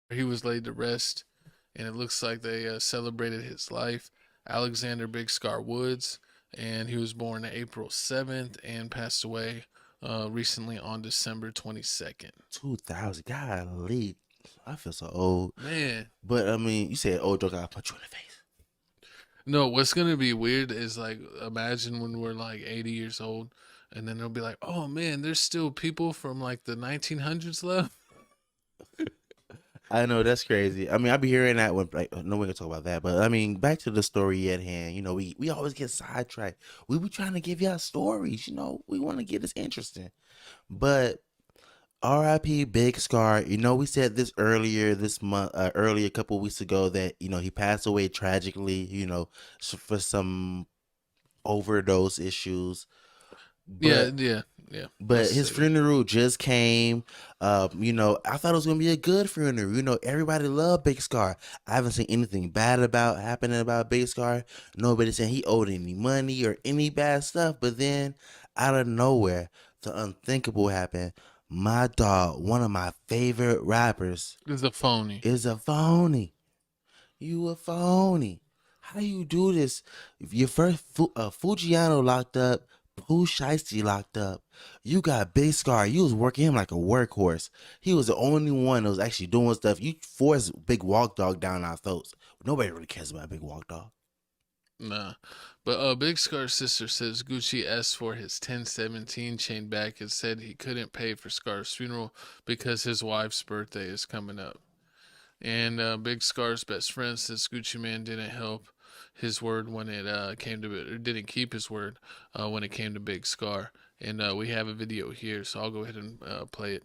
He was laid to rest, and it looks like they celebrated his life. Alexander Big Scar Woods, and he was born April 7th and passed away recently on December 22nd. 2000. Golly, I feel so old. Man, But I mean, you said old joke, I'll punch you in the face. no, what's gonna be weird is like imagine when we're like 80 years old, and then they'll be like, "Oh man, there's still people from like the 1900s left." I know that's crazy. I mean, I be hearing that when like no one can talk about that. But I mean, back to the story at hand. You know, we always get sidetracked. We be trying to give y'all stories. You know, we want to get this interesting. But R.I.P. Big Scar. You know, we said this earlier this month, earlier a couple weeks ago that he passed away tragically. For some overdose issues. Yeah, But yeah, yeah. Let's but his say that. funeral just came. I thought it was gonna be a good funeral. Everybody loved Big Scar. I haven't seen anything bad about happening about Big Scar. Nobody saying he owed any money or any bad stuff. But then, out of nowhere, the unthinkable happened. My dog, one of my favorite rappers, It's a phony. is a phony. You a phony. How you do this? If your first Fujiano locked up, Pooh Shiesty locked up. You got Big Scar. You was working him like a workhorse. He was the only one that was actually doing stuff. You forced Big Walk Dog down our throats. Nobody really cares about Big Walk Dog. Nah. But Big Scar's sister says Gucci asked for his 1017 chain back and said he couldn't pay for Scar's funeral because his wife's birthday is coming up. And Big Scar's best friend says Gucci Man didn't help his word when it came to it, or didn't keep his word when it came to Big Scar. And we have a video here, so I'll go ahead and play it.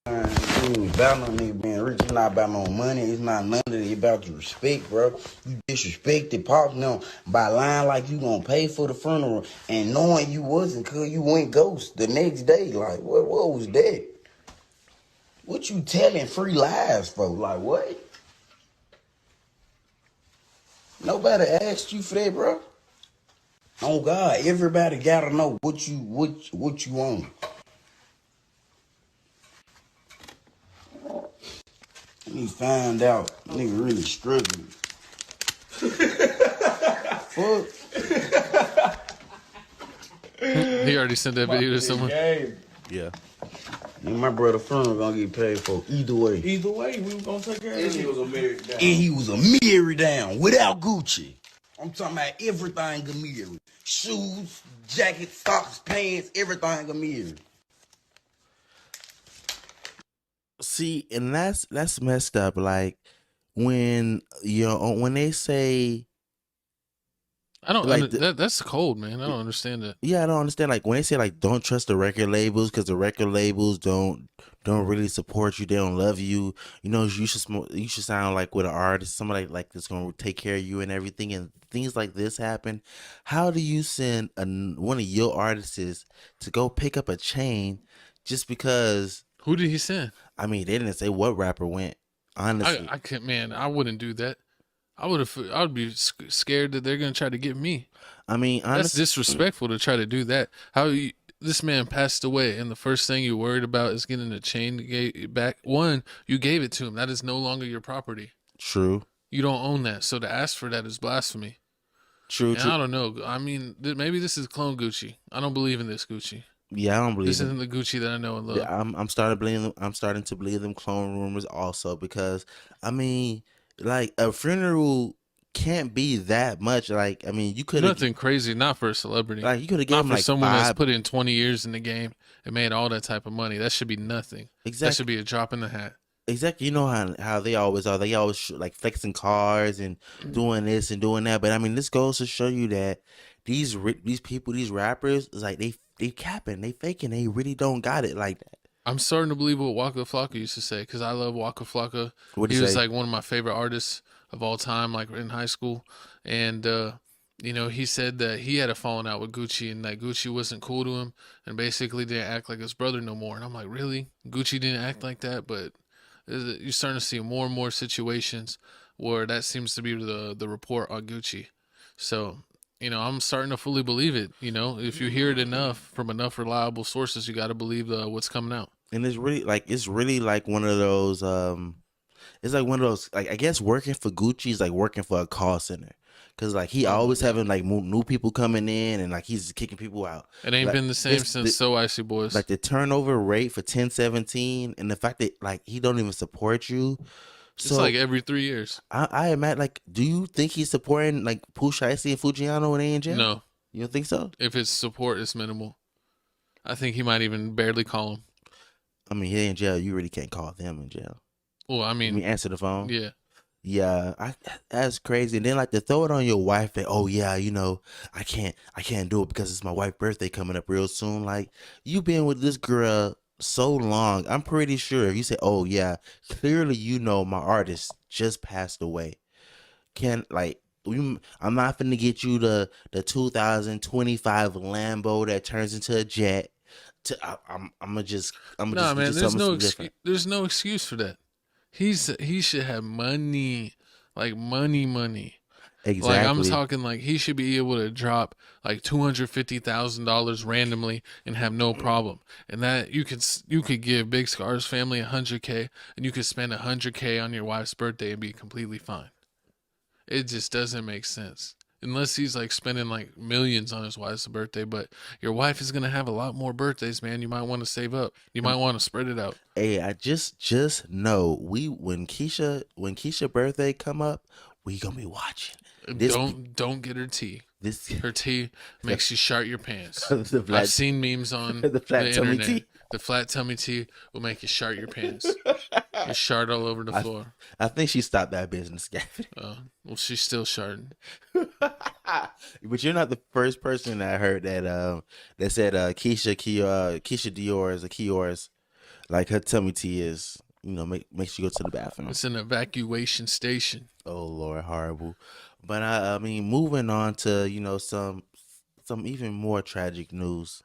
It ain't about no nigga being rich. It's not about no money. It's not none of it. It's about your respect, bro. You disrespected Pops now by lying like you gonna pay for the funeral and knowing you wasn't cause you went ghost the next day. Like, what was that? What you telling free lies for? Like, what? Nobody asked you for that, bro. Oh God, everybody gotta know what you want. Let me find out. Nigga really struggling. Fuck. He already sent that video to someone. Yeah. And my brother funeral gonna get paid for either way. Either way, we were gonna take care of it. He was a married down. And he was a mirror down without Gucci. I'm talking about everything a mirror. Shoes, jacket, socks, pants, everything a mirror. See, and that's messed up. Like when they say I don't like the, that's cold, man. I don't understand that. yeah, I don't understand. Like when they say like don't trust the record labels because the record labels don't really support you. They don't love you. You should sound like with an artist, somebody like that's gonna take care of you and everything. And things like this happen. How do you send one of your artists to go pick up a chain just because? Who did he send? I mean, they didn't say what rapper went. Honestly, I can't, man. I wouldn't do that. I would be scared that they're gonna try to get me. I mean, That's honestly, disrespectful to try to do that. This man passed away, and the first thing you're worried about is getting the chain back. One, you gave it to him. That is no longer your property. true, You don't own that. So to ask for that is blasphemy. true, And true. I don't know. I mean, maybe this is clone Gucci. I don't believe in this Gucci. Yeah, I don't This believe in. isn't the Gucci that I know and Yeah, love. I'm starting to believe them. I'm starting to believe them clone rumors also because I mean, like a funeral can't be that much. Like I mean, Nothing crazy, not for a celebrity. you could have gave Not him for like someone that's five. put in 20 years in the game and made all that type of money. That should be nothing. That should Exactly. be a drop in the hat. Exactly. You know how they always are. They always like flexing cars and doing this and doing that. But I mean, this goes to show you that these people, these rappers, is like they capping, they faking, they really don't got it like that. I'm starting to believe what Waka Flocka used to say because I love Waka Flocka. What do He you was say? like one of my favorite artists of all time, like in high school. And, he said that he had a falling out with Gucci and that Gucci wasn't cool to him and basically didn't act like his brother no more. And I'm like, really? Gucci didn't act like that? But you're starting to see more and more situations where that seems to be the report on Gucci. So, I'm starting to fully believe it. If you hear it enough from enough reliable sources, you got to believe what's coming out. And it's really like one of those it's like one of those, like, I guess working for Gucci is like working for a call center, because like he Oh my always God. having like new people coming in, and like he's kicking people out. It ain't Like, been the same this- since So Icy Boys. like the turnover rate for 1017, and the fact that like he don't even support you. It's So like every 3 years. I imagine, like, do you think he's supporting like Pooh Shiesty and Fujiano when they in jail? No, You don't think so? if it's support, it's minimal. I think he might even barely call him. I mean, he in jail. You really can't call them in jail. Well, I I mean, mean, answer the phone. yeah. Yeah, that's crazy. And then like to throw it on your wife that, oh yeah, I can't do it because it's my wife's birthday coming up real soon. Like, you been with this girl so long. I'm pretty sure if you say, oh yeah, clearly my artist just passed away. I'm not finna get you the 2025 Lambo that turns into a jet. I'm gonna just Nah, get man, you there's something no different. excuse. There's no excuse for that. He should have money, like money. Exactly. Like, I'm talking like he should be able to drop like $250,000 randomly and have no problem. And that you could give Big Scar's family $100K, and you could spend $100K on your wife's birthday and be completely fine. It just doesn't make sense. Unless he's like spending like millions on his wife's birthday, but your wife is gonna have a lot more birthdays, man. You might want to save up. You might want to spread it out. Hey, I just know when Keisha birthday come up, we gonna be watching. This Don't get her tea. this Her tea makes you shart your pants. the flat, I've seen memes on the flat tummy internet. tea. The flat tummy tea will make you shart your pants. You shart all over the floor. I think she stopped that business, Gavin. Well, she's still sharting. But you're not the first person that I heard that said Keisha Dior's or Kior's, like, her tummy tea is, makes you go to the bathroom. It's an evacuation station. Oh Lord, horrible. But I mean, moving on to some even more tragic news.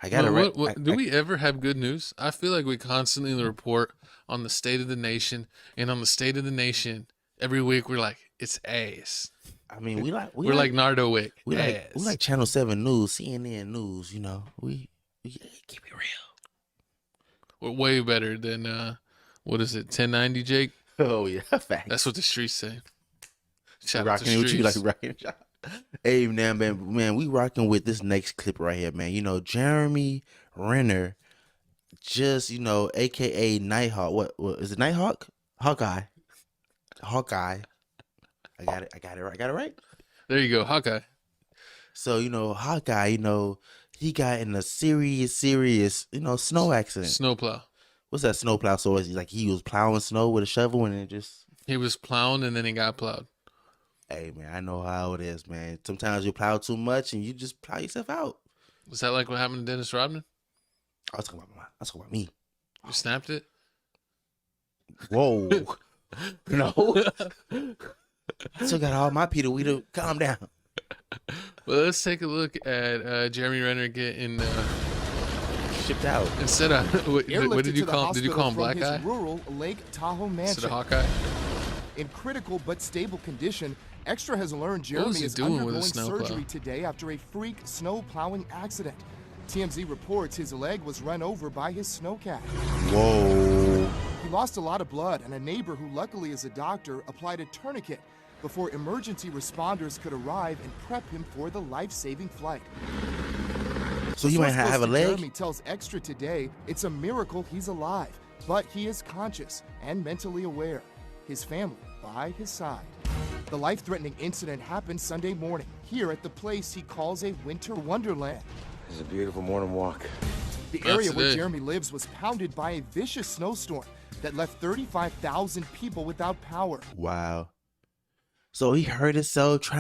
I got to Do we ever have good news? I feel like we constantly report on the state of the nation, and on the state of the nation every week we're like, it's ass. I mean, We're like Nardo Wick. we ass. like Channel 7 News, CNN News. We keep it real. We're way better than what is it, 1090 Jake? Oh yeah, facts. That's what the streets say. Shout out to Rocking with you like streets. rocking. Hey man, we rocking with this next clip right here, man. Jeremy Renner, just AKA Nighthawk. What is it? Nighthawk? Hawkeye. I got it right. There you go, Hawkeye. So Hawkeye, he got in a serious snow accident. Snowplow. What's that snowplow? So it's like he was plowing snow with a shovel and it just. He was plowing and then he got plowed. Hey man, I know how it is, man. Sometimes you plow too much and you just plow yourself out. Was that like what happened to Dennis Rodman? I was talking about me. You snapped it? Whoa. No. I still got all my Peter Weeder. Calm down. Well, let's take a look at Jeremy Renner getting Shipped out. instead of what did you call him? Did you call him Black his Eye rural Lake Tahoe instead mansion. of Hawkeye? In critical but stable condition, Extra has learned What Jeremy was he is doing with undergoing his snowplow? surgery today after a freak snow plowing accident. TMZ reports his leg was run over by his snowcat. Whoa. He lost a lot of blood, and a neighbor who luckily is a doctor applied a tourniquet before emergency responders could arrive and prep him for the life-saving flight. So you might Source close have a to leg? Jeremy tells Extra today it's a miracle he's alive, but he is conscious and mentally aware. His family by his side. The life-threatening incident happened Sunday morning here at the place he calls a winter wonderland. It's a beautiful morning walk. The That's area where it. Jeremy lives was pounded by a vicious snowstorm that left 35,000 people without power. Wow. So he hurt himself trying